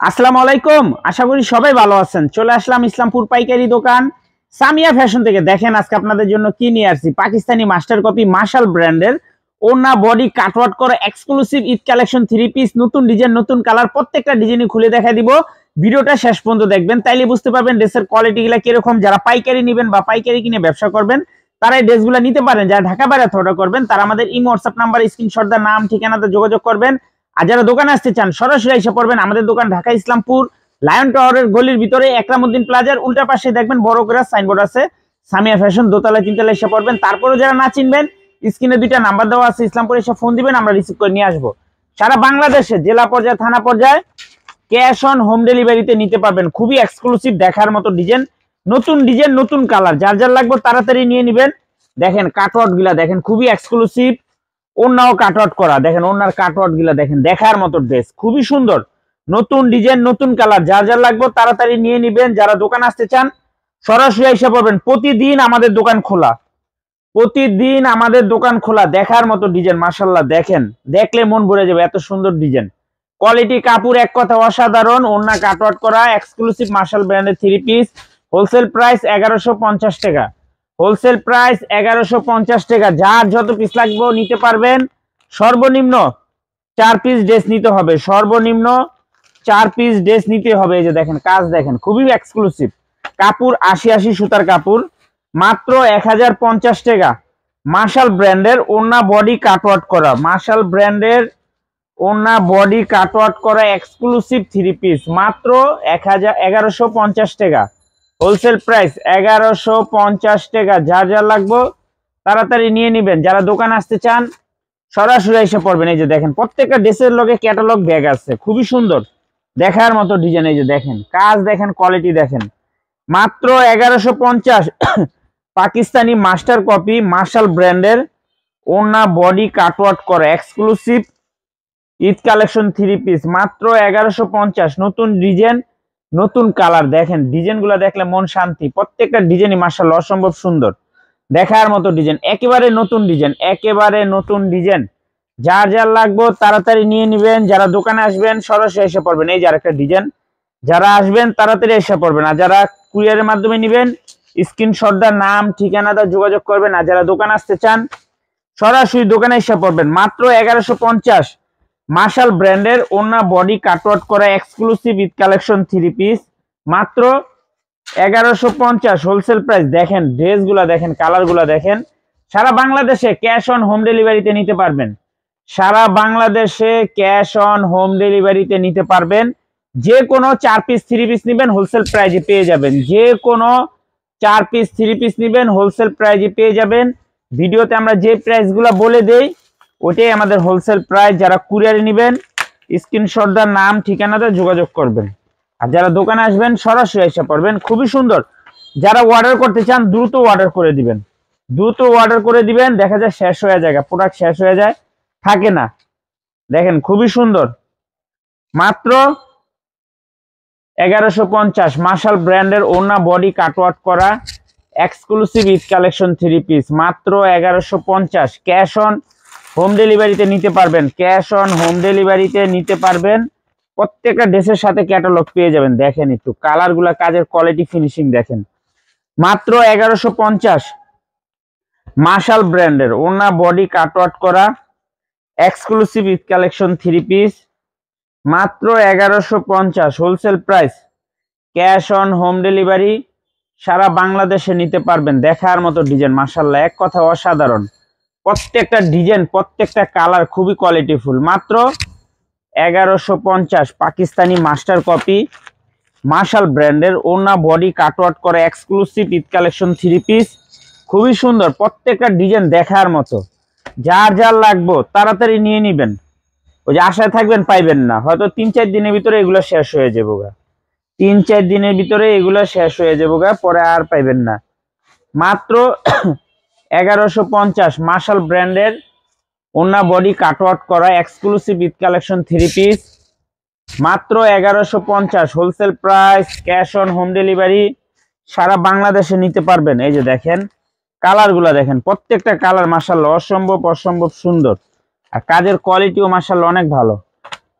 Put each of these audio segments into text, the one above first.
আসসালামু আলাইকুম। আশা করি সবাই ভালো আছেন। চলে আসলাম ইসলামপুর পাইকারি দোকান সামিয়া ফ্যাশন থেকে। দেখেন আজকে আপনাদের জন্য কি নিয়ে আসছি। পাকিস্তানি মাস্টার কপি মার্শাল ব্র্যান্ডের ওড়না বডি কাটওয়ার্ক করা exclusive Eid collection three piece, নতুন ডিজাইন, নতুন কালার, প্রত্যেকটা ডিজাইনই খুলে দেখা দিব। ভিডিওটা শেষ পর্যন্ত দেখবেন, তাইলে বুঝতে পারবেন ড্রেসের কোয়ালিটিগুলো কিরকম। যারা পাইকারি নেবেন বা পাইকারি কিনে ব্যবসা করবেন তারা এই ড্রেসগুলো নিতে পারেন। যারা ঢাকা বাইরে অর্ডার করবেন তারা আমাদের ইমো হোয়াটসঅ্যাপ নাম্বার স্ক্রিনশট দা নাম ঠিকানাতে যোগাযোগ করবেন। আর যারা দোকানে আসতে চান সরাসরি এসে পড়বেন। আমাদের দোকান ঢাকা ইসলামপুর লায়ন টাওয়ারের গলির ভিতরে একরামউদ্দিন প্লাজার উল্টা পাশে দেখবেন বড় করে সাইনবোর্ড আছে সামিয়া ফ্যাশন, দোতলায় তিনতলায় এসে পড়বেন। তারপরে যারা না চিনবেন স্ক্রিনে দুইটা নাম্বার দেওয়া আছে, ইসলামপুরে এসে ফোন দিবেন, আমরা রিসিভ করে নিয়ে আসবো। সারা বাংলাদেশে জেলা পর্যায়ে থানা পর্যায়ে ক্যাশ অন হোম ডেলিভারিতে নিতে পারবেন। খুবই এক্সক্লুসিভ দেখার মতো ডিজাইন, নতুন কালার, যার যার লাগবে তাড়াতাড়ি নিয়ে নেবেন। দেখেন কাটওয়ার্ক গুলা দেখেন, খুবই এক্সক্লুসিভ। ওড়নাও কাটওয়ার্ক করা, দেখেন ওড়নার কাটওয়ার্ক গুলা দেখেন, দেখার মতো ড্রেস, খুবই সুন্দর। নতুন ডিজাইন, নতুন কালার, যার যার লাগবে তাড়াতাড়ি নিয়ে নিবেন। যারা দোকান আসতে চান সরাসরি এসে পড়বেন। প্রতিদিন আমাদের দোকান খোলা, প্রতিদিন আমাদের দোকান খোলা। দেখার মতো ডিজাইন, মাশাআল্লাহ দেখেন, দেখলে মন ভরে যাবে, এত সুন্দর ডিজাইন। কোয়ালিটি কাপড় এক কথা অসাধারণ। ওড়না কাটওয়ার্ক করা এক্সক্লুসিভ মার্শাল ব্র্যান্ডের থ্রি পিস। হোলসেল প্রাইস 1150 টাকা, হোলসেল প্রাইস 1150 টাকা। যার যত পিস লাগবে নিতে পারবেন। সর্বনিম্ন 4 পিস ড্রেস নিতে হবে, সর্বনিম্ন 4 পিস ড্রেস নিতে হবে। এই যে দেখেন কাজ দেখেন, খুবই এক্সক্লুসিভ কাপড়, 80 সুতার কাপড়, মাত্র 1050 টাকা। মার্শাল ব্র্যান্ডের ওড়না বডি কাটওয়ার্ক করা, মার্শাল ব্র্যান্ডের ওড়না বডি কাটওয়ার্ক করা এক্সক্লুসিভ থ্রি পিস, মাত্র 1150 টাকা। হোলসেল প্রাইস 1150 টাকা। যার যা লাগবে তাড়াতাড়ি নিয়ে নেবেন। যারা দোকান আসতে চান সরাসরি এসে পড়বেন। এই যে দেখেন প্রত্যেকটা ড্রেসের লগে ক্যাটালগ ব্যাগ আছে, খুবই সুন্দর দেখার মতো ডিজাইন। এই যে দেখেন কাজ দেখেন, কোয়ালিটি দেখেন, মাত্র 1150। পাকিস্তানি মাস্টার কপি মার্শাল ব্র্যান্ডের ওড়না বডি কাটওয়ার্ক করা exclusive Eid collection three piece, মাত্র 1150। নতুন ডিজাইন, নতুন কালার, দেখেন ডিজাইনগুলো দেখলে মন শান্তি। প্রত্যেকটা ডিজাইনই মাশাআল্লাহ অসম্ভব সুন্দর, দেখার মতো ডিজাইন, একেবারে নতুন ডিজাইন, একেবারে নতুন ডিজাইন। যার যার লাগবে তাড়াতাড়ি নিয়ে নেবেন। যারা দোকানে আসবেন সরাসরি এসে পড়বেন। এই যে আরেকটা ডিজাইন, যারা আসবেন তাড়াতাড়ি এসে পড়বেন। আর যারা কুরিয়ারের মাধ্যমে নেবেন স্ক্রিনশট দা নাম ঠিকানাটা যোগাযোগ করবেন। আর যারা দোকানে আসতে চান সরাসরি দোকানে এসে পড়বেন। মাত্র 1150। মার্শাল ব্র্যান্ডের ওড়না বডি কাটওয়ার্ক করা exclusive Eid collection three piece, মাত্র 1150। Wholesale price. দেখেন ড্রেসগুলা দেখেন, কালারগুলা দেখেন। সারা বাংলাদেশে ক্যাশ অন হোম ডেলিভারিতে নিতে পারবেন, সারা বাংলাদেশে ক্যাশ অন হোম ডেলিভারিতে নিতে পারবেন। যে কোনো 4 পিস থ্রি পিস নেবেন হোলসেল প্রাইজে পেয়ে যাবেন। যে কোনো 4 পিস থ্রি পিস নেবেন হোলসেল প্রাইজে পেয়ে যাবেন। ভিডিওতে আমরা যে প্রাইসগুলো বলে দেই ওটাই আমাদের হোলসেল প্রাইস। যারা কুরিয়ারে নেবেন স্ক্রিনশট দা নাম ঠিকানাতে যোগাযোগ করবেন। আর যারা দোকানে আসবেন সরাসরি এসে পড়বেন। খুবই সুন্দর। যারা অর্ডার করতে চান দ্রুত অর্ডার করে দিবেন, দ্রুত অর্ডার করে দিবেন। দেখা যায় শেষ হয়ে যায়, প্রোডাক্ট শেষ হয়ে যায়, থাকে না। দেখেন খুবই সুন্দর, মাত্র 1150। মার্শাল ব্র্যান্ডের ওড়না বডি কাটওয়ার্ক করা exclusive Eid collection three piece, মাত্র 1150। ক্যাশ অন হোম ডেলিভারিতে নিতে পারবেন, ক্যাশ অন হোম ডেলিভারিতে নিতে পারবেন। প্রত্যেকটা ড্রেসের সাথে ক্যাটালগ পেয়ে যাবেন। দেখেন একটু কালারগুলা, কাজের কোয়ালিটি, ফিনিশিং দেখেন, মাত্র 1150। মার্শাল ব্র্যান্ডের ওড়না বডি কাটওয়ার্ক করা exclusive Eid collection three piece, মাত্র 1150। Wholesale price, cash on home delivery, সারা বাংলাদেশে নিতে পারবেন। দেখার মতো ডিজাইন, মাশাআল্লাহ এক কথা অসাধারণ। প্রত্যেকটা ডিজাইন, প্রত্যেকটা কালার খুবই কোয়ালিটিফুল, মাত্র 1150। পাকিস্তানি মাস্টার কপি মার্শাল ব্র্যান্ডের ওড়না বডি কাটওয়ার্ক করা exclusive Eid collection three piece, খুবই সুন্দর। প্রত্যেকটা ডিজাইন দেখার মতো। যার যার লাগবে তাড়াতাড়ি নিয়ে নেবেন। ওই যে আশায় থাকবেন পাইবেন না, হয়তো 3-4 দিনের ভিতরে এগুলো শেষ হয়ে যাবো গা, 3-4 দিনের ভিতরে এগুলো শেষ হয়ে যাবো গা, পরে আর পাইবেন না। মাত্র 1150। মার্শাল ব্র্যান্ডের ওড়না বডি কাটওয়ার্ক করা exclusive Eid collection three piece, মাত্র 1150। Wholesale price, cash on home delivery, সারা বাংলাদেশে নিতে পারবেন। এই যে দেখেন কালারগুলো দেখেন, প্রত্যেকটা কালার মাশাআল্লাহ অসম্ভব সুন্দর। আর কাজের কোয়ালিটিও মাশাআল্লাহ অনেক ভালো।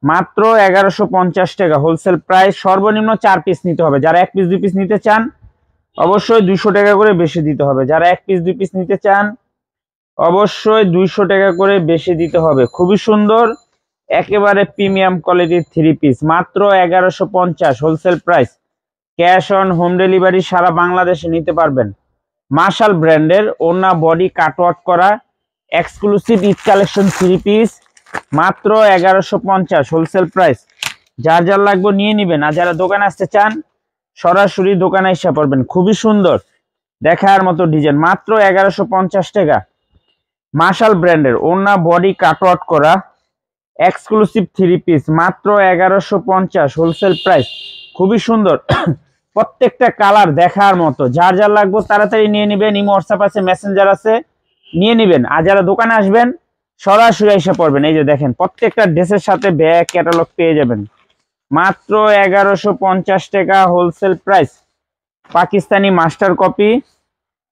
মাত্র 1150 টাকা হোলসেল প্রাইস। সর্বনিম্ন 4 পিস নিতে হবে। যারা 1 পিস 2 পিস নিতে চান অবশ্যই 200 টাকা করে বেশি দিতে হবে। যারা 1 পিস 2 পিস নিতে চান অবশ্যই 200 টাকা করে বেশি দিতে হবে। খুবই সুন্দর একেবারে প্রিমিয়াম কোয়ালিটির 3 পিস মাত্র 1150 wholesale price. Cash on home delivery সারা বাংলাদেশে নিতে পারবেন। মার্শাল ব্র্যান্ডের ওড়না বডি কাটওয়ার্ক করা এক্সক্লুসিভ ঈদ কালেকশন 3 পিস মাত্র 1150 হোলসেল প্রাইস। যার যার লাগবে নিয়ে নেবেন। আর যারা দোকানে আসতে চান সরাসরি দোকানে এসে পড়বেন। খুবই সুন্দর দেখার মতো ডিজাইন মাত্র 1150 টাকা। মার্শাল ব্র্যান্ডের ওড়না বডি কাটওয়ার্ক করা এক্সক্লুসিভ 3 পিস মাত্র 1150 হোলসেল প্রাইস। খুবই সুন্দর প্রত্যেকটা কালার দেখার মতো। যার যার লাগবে তাড়াতাড়ি নিয়ে নেবেন। ইমো হোয়াটসঅ্যাপ আছে, মেসেঞ্জার আছে, নিয়ে নেবেন। আর যারা দোকানে আসবেন সরাসরি এসে পড়বেন। এই যে দেখেন প্রত্যেকটা ড্রেসের সাথে ব্যাগ ক্যাটালগ পেয়ে যাবেন মাত্র 1150 টাকা wholesale price. Pakistani master copy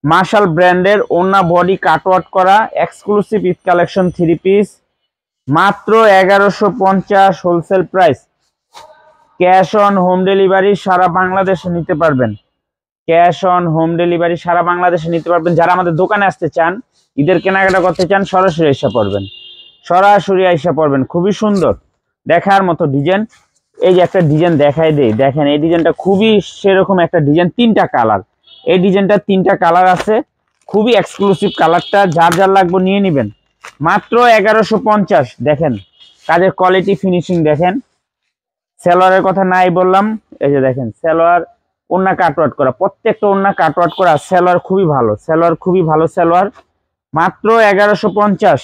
marshal ব্র্যান্ডের ওড়না বডি কাটওয়ার্ক করা এক্সক্লুসিভ ঈদ কালেকশন 3 পিস মাত্র 1150 wholesale price. Cash on home delivery সারা বাংলাদেশে নিতে পারবেন। ক্যাশ অন হোম ডেলিভারি সারা বাংলাদেশে নিতে পারবেন। যারা আমাদের দোকানে আসতে চান ঈদের কেনাকাটা করতে চান সরাসরি এসে পড়বেন। সরাসরি এসে পড়বেন। খুবই সুন্দর দেখার মতো ডিজাইন। এই যে একটা ডিজাইন দেখাই দেই, দেখেন এই ডিজাইনটা খুবই সেরকম একটা ডিজাইন। 3টা কালার, এই ডিজাইনটা 3টা কালার আছে। খুবই এক্সক্লুসিভ কালারটা। যার যার লাগবে নিয়ে নেবেন মাত্র 1150। দেখেন কাজের কোয়ালিটি ফিনিশিং দেখেন। সালোয়ারের কথা নাই বললাম। এই যে দেখেন সালোয়ার ওড়না কাটওয়ার্ক করা, প্রত্যেকটা ওড়না কাটওয়ার্ক করা। সালোয়ার খুবই ভালো, সালোয়ার খুবই ভালো সালোয়ার মাত্র 1150।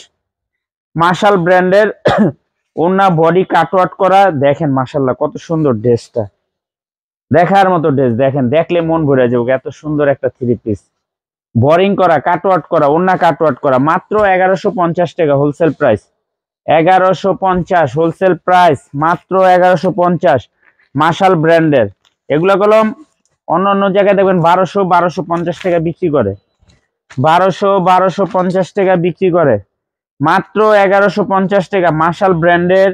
মার্শাল ব্র্যান্ডের ওড়না বডি কাটওয়ার্ক করা। দেখেন মাশাআল্লাহ কত সুন্দর ড্রেসটা, দেখার মতো ড্রেস। দেখেন দেখলে মন ভরে যাবে, এত সুন্দর একটা 3 পিস বোরিং করা কাটওয়ার্ক করা ওড়না কাটওয়ার্ক করা মাত্র 1150 টাকা হোলসেল প্রাইস। 1150 হোলসেল প্রাইস মাত্র 1150। মার্শাল ব্র্যান্ডের এগুলো কলম অন্য অন্য জায়গায় দেখবেন 1250 টাকা বিক্রি করে, 1250 টাকা বিক্রি করে। মাত্র 1150 টাকা। মার্শাল ব্র্যান্ডের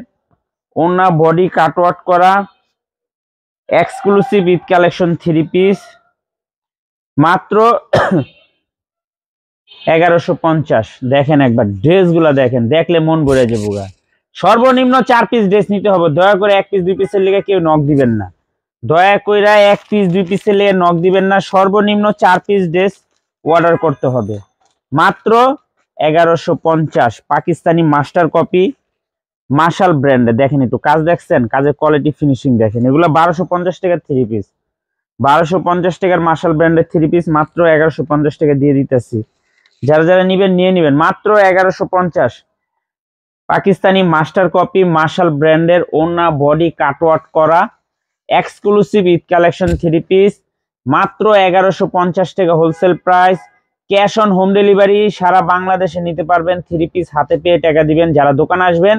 ওড়না বডি কাটওয়ার্ক করা এক্সক্লুসিভ ঈদ কালেকশন 3 পিস মাত্র 1150। দেখেন একবার ড্রেসগুলো দেখেন, দেখলে মন ভরে যাবে। সর্বনিম্ন 4 পিস ড্রেস নিতে হবে। দয়া করে 1 পিস 2 পিসের লেগে কেউ নক দিবেন না। দয়া করে 1 পিস 2 পিসের লেগে নক দিবেন না। সর্বনিম্ন 4 পিস ড্রেস অর্ডার করতে হবে মাত্র 1150। পাকিস্তানি মাস্টার কপি মার্শাল ব্র্যান্ডে দেখেন একটু কাজ দেখছেন, কাজের কোয়ালিটি ফিনিশিং দেখেন। এগুলো 1250 টাকার 3 পিস, 1250 টাকার মার্শাল ব্র্যান্ডের 3 পিস মাত্র 1150 টাকা দিয়ে দিতেছি। যারা যারা নিবেন নিয়ে নেবেন মাত্র 1150। পাকিস্তানি মাস্টার কপি মার্শাল ব্র্যান্ডের ওড়না বডি কাটওয়ার্ক করা এক্সক্লুসিভ ঈদ কালেকশন 3 পিস মাত্র 1150 টাকা wholesale price. Cash on home delivery সারা বাংলাদেশে নিতে পারবেন। 3 পিস হাতে পেয়ে টাকা দিবেন। যারা দোকানে আসবেন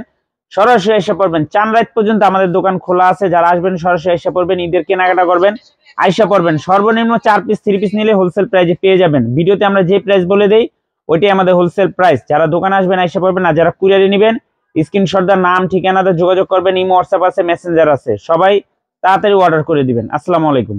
সরাসরি এসে পড়বেন। চান রাত পর্যন্ত আমাদের দোকান খোলা আছে। যারা আসবেন সরাসরি এসে পড়বেন, ঈদের কেনাকাটা করবেন আইসা পড়বেন। সর্বনিম্ন 4 পিস 3 পিস নিলে হোলসেল প্রাইসে পেয়ে যাবেন। ভিডিওতে আমরা যে প্রাইস বলে দেই ওইটাই আমাদের হোলসেল প্রাইস। যারা দোকানে আসবেন আইসা পড়বেন। আর যারা কুরিয়ারে নেবেন স্ক্রিনশট দা নাম ঠিকানাতে যোগাযোগ করবেন। ইমো হোয়াটসঅ্যাপ আছে, মেসেঞ্জার আছে, সবাই তাড়াতাড়ি অর্ডার করে দিবেন। আসসালামু আলাইকুম।